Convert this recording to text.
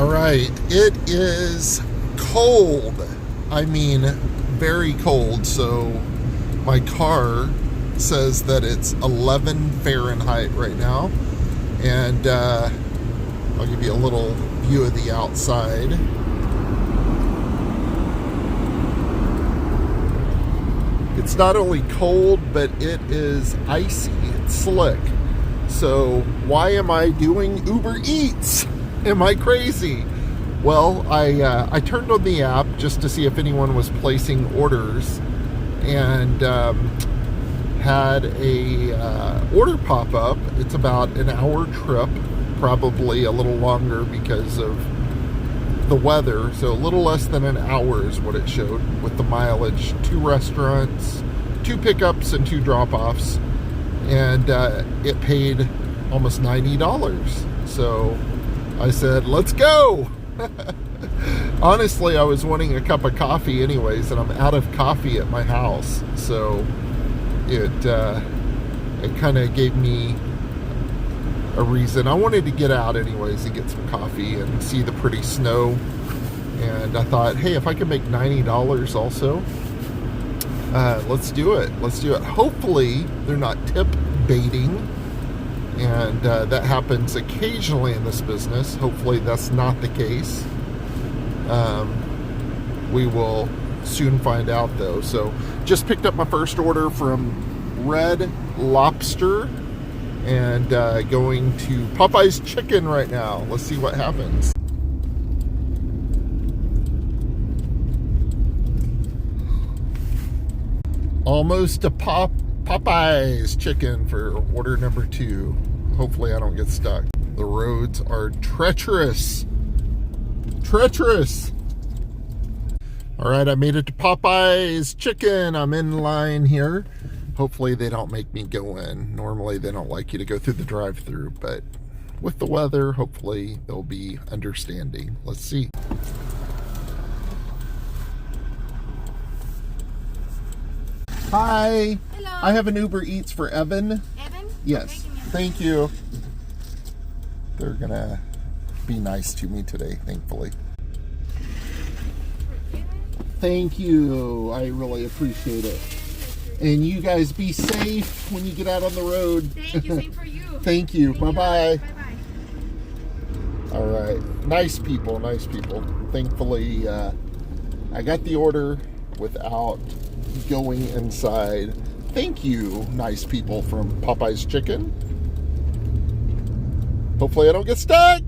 All right, it is cold. I mean, very cold. So my car says that it's 11 Fahrenheit right now. And I'll give you a little view of the outside. It's not only cold, but it is icy. It's slick. So why am I doing Uber Eats? Am I crazy? Well, I turned on the app just to see if anyone was placing orders, and had a order pop up. It's about an hour trip, probably a little longer because of the weather. So a little less than an hour is what it showed with the mileage. 2 restaurants, 2 pickups, and 2 drop-offs, and it paid almost $90. So I said, let's go. Honestly, I was wanting a cup of coffee anyways, and I'm out of coffee at my house. So it kind of gave me a reason. I wanted to get out anyways and get some coffee and see the pretty snow. And I thought, hey, if I can make $90 also, let's do it. Let's do it. Hopefully they're not tip baiting. And that happens occasionally in this business. Hopefully that's not the case. We will soon find out though. So just picked up my first order from Red Lobster, and going to Popeye's Chicken right now. Let's see what happens. Almost to Popeye's Chicken for order number 2. Hopefully I don't get stuck. The roads are treacherous. Treacherous. All right, I made it to Popeye's Chicken. I'm in line here. Hopefully they don't make me go in. Normally they don't like you to go through the drive-thru, but with the weather, hopefully they'll be understanding. Let's see. Hi. Hello. I have an Uber Eats for Evan. Evan? Yes. Okay, Thank you. They're gonna be nice to me today, thankfully. Thank you. I really appreciate it. And you guys be safe when you get out on the road. Thank you. Same for you. Thank you. Bye-bye. Bye-bye. All right. Nice people. Nice people. Thankfully, I got the order without going inside. Thank you, nice people from Popeye's Chicken. Hopefully I don't get stuck.